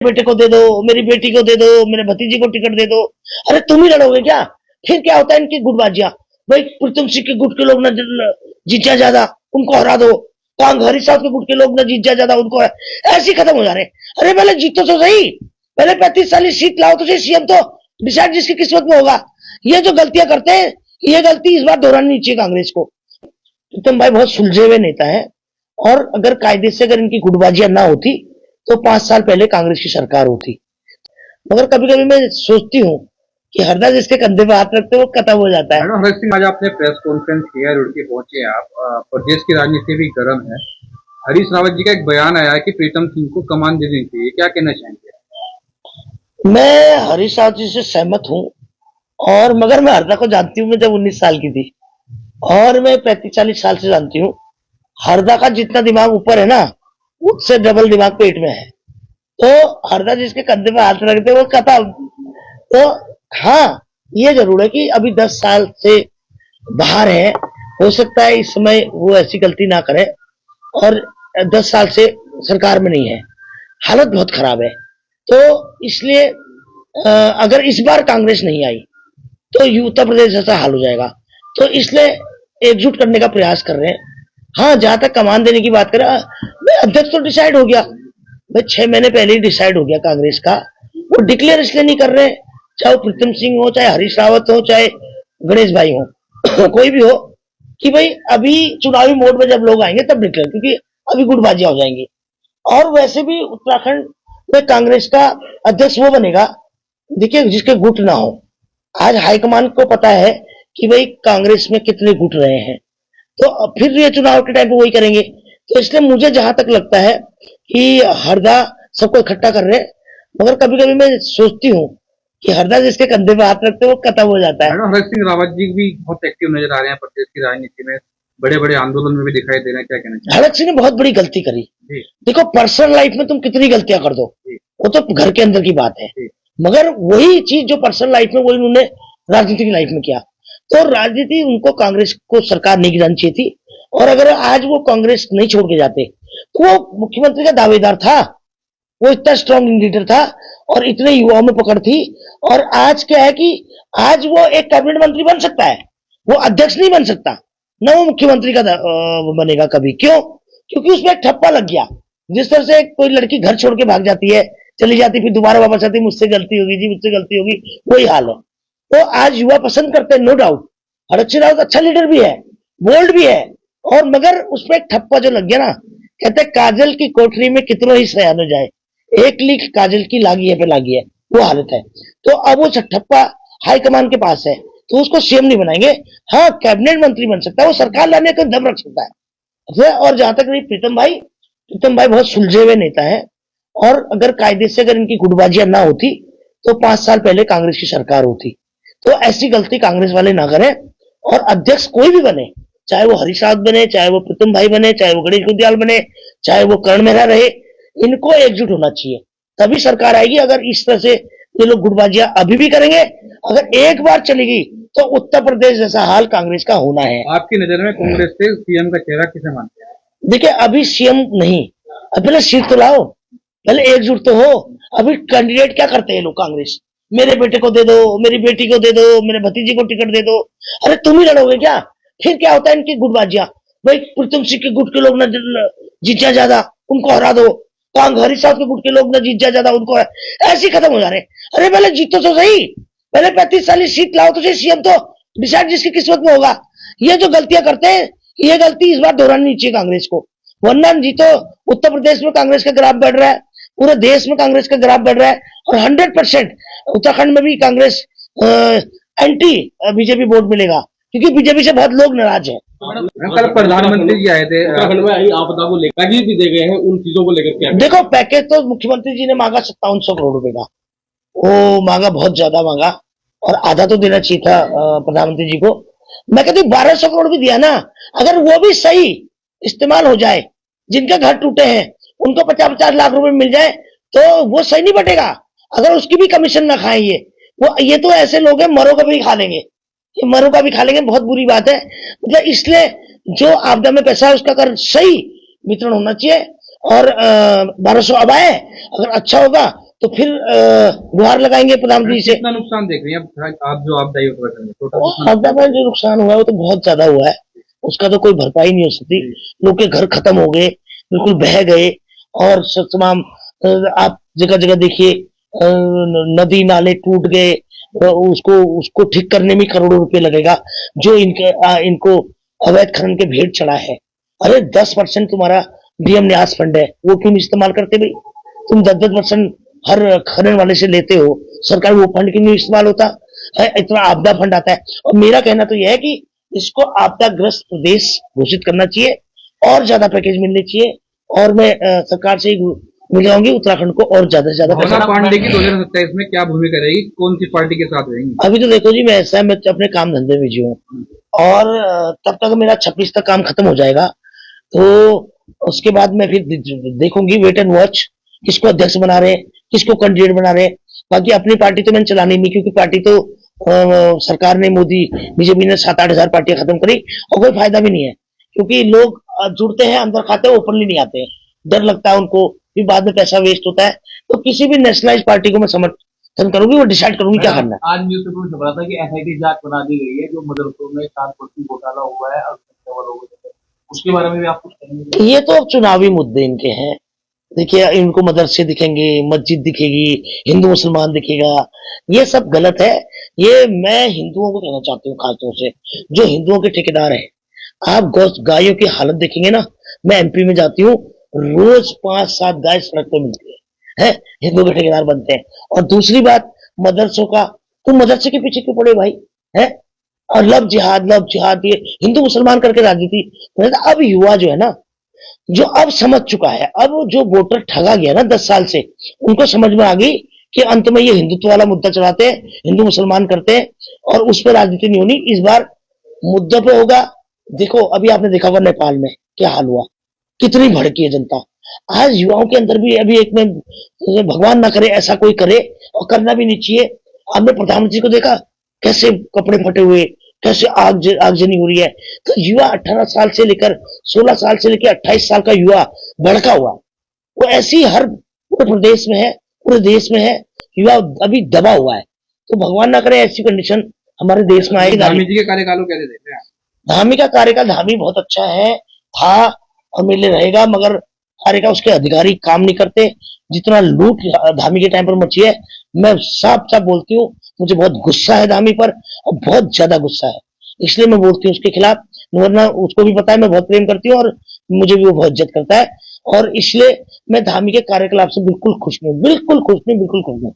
बेटे को दे दो, मेरी बेटी को दे दो, मेरे भतीजे को टिकट दे दो। अरे तुम ही लड़ोगे क्या? फिर क्या होता है इनकी गुटबाजियां। भाई प्रीतम सिंह के गुट के लोग ना जीत जाए ज्यादा, उनको हरा दो। कांग हरीश साहब के गुट के लोग ना जीत जाए ज्यादा, उनको ऐसे ही खत्म हो जा रहे। अरे पहले जीतो तो सही, पहले 35 सीट लाओ तो सही। सीएम तो डिसाइड जिसकी किस्मत में होगा। ये जो गलतियां करते हैं, ये गलती इस बार दोहरानी चाहिए कांग्रेस को। प्रीतम भाई बहुत सुलझे हुए नेता है, और अगर कायदे से अगर इनकी गुटबाजियां ना होती तो 5 साल पहले कांग्रेस की सरकार होती। मगर कभी कभी मैं सोचती हूँ कि हरदा जिसके कंधे पे हाथ रखते वो खत्म हो जाता है। हरीश सिंह, आज आपने प्रेस कॉन्फ्रेंस किया, रुड़की पहुंचे आप। प्रदेश की राजनीति भी गर्म है। हरीश रावत जी का एक बयान आया है कि प्रीतम सिंह को कमान दे देनी चाहिए, क्या कहना चाहेंगे? मैं हरीश रावत जी से सहमत हूँ, और मगर मैं हरदा को जानती हूँ। मैं जब 19 साल की थी, और मैं 35-40 साल से जानती हूँ। हरदा का जितना दिमाग ऊपर है ना, उससे डबल दिमाग पेट में है। तो हरदा जिसके कंधे पे हाथ रखते वो खत्म। तो हाँ, ये जरूर है कि अभी 10 साल से बाहर है, हो सकता है इस समय वो ऐसी गलती ना करे, और 10 साल से सरकार में नहीं है, हालत बहुत खराब है। तो इसलिए अगर इस बार कांग्रेस नहीं आई तो उत्तर प्रदेश जैसा हाल हो जाएगा। तो इसलिए एकजुट करने का प्रयास कर रहे हैं। हाँ, जहां तक कमान देने की बात करें, अध्यक्ष तो डिसाइड हो गया भाई, 6 महीने पहले ही डिसाइड हो गया कांग्रेस का। वो डिक्लेयर इसलिए नहीं कर रहे, चाहे वो प्रीतम सिंह हो, चाहे हरीश रावत हो, चाहे गणेश भाई हो कोई भी हो, कि भाई अभी चुनावी मोड में जब लोग आएंगे तब डिक्लेयर, क्योंकि अभी गुटबाजियां हो जाएंगी। और वैसे भी उत्तराखंड में कांग्रेस का अध्यक्ष वो बनेगा, देखिए, जिसके गुट ना हो। आज हाईकमान को पता है कि भाई कांग्रेस में कितने गुट रहे हैं, तो फिर ये चुनाव के टाइम पे वही करेंगे। तो इसलिए मुझे जहां तक लगता है कि हरदा सबको इकट्ठा कर रहे हैं, मगर कभी कभी मैं सोचती हूँ कि हरदा जिसके कंधे पे हाथ रखते वो खत्म हो जाता है। हरीश सिंह रावत जी भी बहुत एक्टिव नजर आ रहे हैं प्रदेश की राजनीति में, बड़े बड़े आंदोलन में भी दिखाई दे रहे हैं, क्या कहना चाहिए? हरक सिंह ने बहुत बड़ी गलती करी। देखो, पर्सनल लाइफ में तुम कितनी गलतियां कर दो, वो तो घर के अंदर की बात है, मगर वही चीज जो पर्सनल लाइफ में, वही उन्होंने राजनीतिक लाइफ में किया। तो राजनीति उनको, कांग्रेस को सरकार नहीं गिरानी चाहिए थी। और अगर आज वो कांग्रेस नहीं छोड़ के जाते तो वो मुख्यमंत्री का दावेदार था, वो इतना स्ट्रॉन्ग लीडर था, और इतने युवाओं में पकड़ थी। और आज क्या है कि आज वो एक कैबिनेट मंत्री बन सकता है, वो अध्यक्ष नहीं बन सकता, न वो मुख्यमंत्री का बनेगा कभी। क्यों? क्योंकि उसमें एक ठप्पा लग गया। जिस तरह से कोई लड़की घर छोड़ के भाग जाती है, चली जाती, फिर दोबारा वापस आती, मुझसे गलती होगी जी, मुझसे गलती होगी, वही हाल है। तो आज युवा पसंद करते हैं, नो डाउट। हरीश रावत अच्छा लीडर भी है, बोल्ड भी है, और मगर उसमें एक ठप्पा जो लग गया ना, कहते काजल की कोठरी में कितनों ही सयानो जाए, एक लीक काजल की लागी है पे लागी है, वो हालत है। तो अब वो ठप्पा हाईकमान के पास है, तो उसको सीएम नहीं बनाएंगे। हाँ, कैबिनेट मंत्री बन सकता है, वो सरकार लाने का दम रख सकता है। और जहां तक नहीं, प्रीतम भाई बहुत सुलझे हुए नेता है, और अगर कायदे से अगर इनकी गुटबाजियां ना होती तो 5 साल पहले कांग्रेस की सरकार होती। तो ऐसी गलती कांग्रेस वाले ना करें, और अध्यक्ष कोई भी बने, चाहे वो हरीश रावत बने, चाहे वो प्रीतम भाई बने, चाहे वो गणेश गुंदियाल बने, चाहे वो कर्ण मेहरा रहे, इनको एकजुट होना चाहिए, तभी सरकार आएगी। अगर इस तरह से ये लोग गुटबाजियां अभी भी करेंगे, अगर एक बार चलेगी, तो उत्तर प्रदेश जैसा हाल कांग्रेस का होना है। आपकी नजर में कांग्रेस से सीएम का चेहरा किसे मानते हैं? देखिए, अभी सीएम नहीं, अब पहले सीट तो लाओ, पहले एकजुट तो हो। अभी कैंडिडेट क्या करते हैं लोग, कांग्रेस, मेरे बेटे को दे दो, मेरी बेटी को दे दो, मेरे भतीजे को टिकट दे दो। अरे तुम ही लड़ोगे क्या? फिर क्या होता है इनकी गुटबाजियां। भाई प्रीतम सिंह के गुट के लोग ना जीत जाए ज्यादा, उनको हरा दो। कांग हरीश साहब के गुट के लोग ना जीत जाए ज्यादा, उनको ऐसे ही खत्म हो जा रहे। अरे पहले जीतो तो सही, पहले 35 सीट लाओ तो सही। सीएम तो डिसाइड जिसकी किस्मत में होगा। ये जो गलतियां करते हैं, ये गलती इस बार दोहरानी चाहिए कांग्रेस को, वरना जीतो। उत्तर प्रदेश में कांग्रेस का ग्राफ बढ़ रहा है, पूरे देश में कांग्रेस का ग्राफ बढ़ रहा है, और 100% उत्तराखंड में भी कांग्रेस एंटी बीजेपी वोट मिलेगा, क्योंकि बीजेपी से बहुत लोग नाराज हैं। कल प्रधानमंत्री जी आए थे, उत्तराखंड में आई आपदा को लेकर भी दे गए हैं, उन चीजों को लेकर क्या? देखो, पैकेज तो मुख्यमंत्री जी ने मांगा 5700 करोड़ रुपए का, वो मांगा, बहुत ज्यादा मांगा, और आधा तो देना चाहिए था प्रधानमंत्री जी को। मैं कहती हूँ 1200 करोड़ भी दिया ना, अगर वो भी सही इस्तेमाल हो जाए, जिनके घर टूटे हैं उनको 50-50 लाख रुपए मिल जाए, तो वो सही नहीं बटेगा। अगर उसकी भी कमीशन ना खाए ये तो ऐसे लोग हैं, मरो का भी खा लेंगे, ये मरो का भी खा लेंगे, बहुत बुरी बात है। मतलब इसलिए जो आपदा में पैसा है उसका कर सही वितरण होना चाहिए। और 1200 अब आए, अगर अच्छा होगा तो फिर गुहार लगाएंगे प्रधानमंत्री से। कितना नुकसान देख रही हैं अब आप जो आपदाई उत्तराखंड में टोटल आपदा में जो नुकसान हुआ है वो तो बहुत ज्यादा हुआ है, उसका तो कोई भरपाई नहीं हो सकती। लोग के घर खत्म हो गए, बिल्कुल बह गए, और तमाम आप जगह जगह देखिए नदी नाले टूट गए, उसको उसको ठीक करने में करोड़ों रुपए लगेगा। जो इनको अवैध खनन के भेंट चढ़ा है, अरे 10% तुम्हारा डीएम न्यास फंड है, वो क्यों नहीं इस्तेमाल करते भाई? तुम 10% हर खनन वाले से लेते हो, सरकार वो फंड क्यों नहीं इस्तेमाल होता है? इतना आपदा फंड आता है। और मेरा कहना तो यह है कि इसको आपदाग्रस्त प्रदेश घोषित करना चाहिए और ज्यादा पैकेज मिलने चाहिए, और मैं सरकार से ही मिलाऊंगी उत्तराखंड को और ज्यादा से ज्यादा भावना पांडे की 2027 में क्या भूमिका रहेगी, कौन सी पार्टी के साथ रहेंगी? अभी तो देखो जी, मैं ऐसा है, मैं अपने काम धंधे में जी हूँ, और तब तक मेरा 26 तक काम खत्म हो जाएगा, तो उसके बाद मैं फिर देखूंगी, वेट एंड वॉच, किसको अध्यक्ष बना रहे हैं, किसको कैंडिडेट बना रहे हैं। बाकी अपनी पार्टी तो मैंने चलानी नहीं, क्योंकि पार्टी तो सरकार ने, मोदी बीजेपी ने 7-8 हजार पार्टियां खत्म करी, और कोई फायदा भी नहीं है, क्योंकि लोग जुड़ते हैं, अंदर खाते हैं, ओपनली नहीं आते हैं, डर लगता है उनको, फिर बाद में पैसा वेस्ट होता है। तो किसी भी नेशनलाइज पार्टी को मैं समर्थन करूंगी, वो डिसाइड करूंगी क्या करना है। आज न्यूज पेपर में खबर था कि एसआईटी जांच बना दी गई है जो मदरसों में 7% घोटाला हुआ है, उसके बारे में भी आप कुछ कहेंगे? ये तो अब चुनावी मुद्दे इनके हैं। देखिए, इनको मदरसे दिखेंगे, मस्जिद दिखेगी, हिंदू मुसलमान दिखेगा, ये सब गलत है। ये मैं हिंदुओं को कहना चाहती हूँ, खासतौर से जो हिंदुओं के ठेकेदार हैं। आप गायों की हालत देखेंगे ना, मैं एमपी में जाती हूँ, रोज 5-7 गाय सड़क पे मिलती है, हिंदुओं के ठेकेदार बनते हैं। और दूसरी बात, मदरसों का, तुम मदरसे के पीछे क्यों पड़े भाई? है, और लव जिहाद, ये हिंदू मुसलमान करके राजनीति। अब युवा जो है ना, जो अब समझ चुका है, अब जो वोटर ठगा गया ना 10 साल से, उनको समझ में आ गई कि अंत में ये हिंदुत्व वाला मुद्दा चलाते हैं, हिंदू मुसलमान करते हैं, और उस पर राजनीति नहीं होनी। इस बार मुद्दे पे होगा। देखो, अभी आपने देखा होगा नेपाल में क्या हाल हुआ, कितनी भड़की है जनता। आज युवाओं के अंदर भी अभी एक में, भगवान ना करे ऐसा कोई करे, और करना भी नहीं चाहिए। आपने प्रधानमंत्री को देखा कैसे कपड़े फटे हुए, कैसे आगजनी हो रही है। तो युवा 18 साल से लेकर 16 साल से लेकर 28 साल का युवा भड़का हुआ, वो ऐसी हर पूरे प्रदेश में है, पूरे देश में है, युवा अभी दबा हुआ है। तो भगवान ना करे ऐसी कंडीशन हमारे देश में आएगी। धामी जी के कार्यकाल को कैसे देख रहे हैं? धामी का कार्यकाल, धामी बहुत अच्छा है, था और मेरे लिए रहेगा, मगर कार्यकाल उसके अधिकारी काम नहीं करते। जितना लूट धामी के टाइम पर मची है, मैं साफ साफ बोलती हूँ, मुझे बहुत गुस्सा है धामी पर, और बहुत ज्यादा गुस्सा है, इसलिए मैं बोलती हूँ उसके खिलाफ। वरना उसको भी पता है मैं बहुत प्रेम करती हूँ, और मुझे भी वो बहुत इज्जत करता है, और इसलिए मैं धामी के कार्यकलाप से बिल्कुल खुश नहीं हूँ, बिल्कुल खुश नहीं, बिल्कुल खुश नहीं।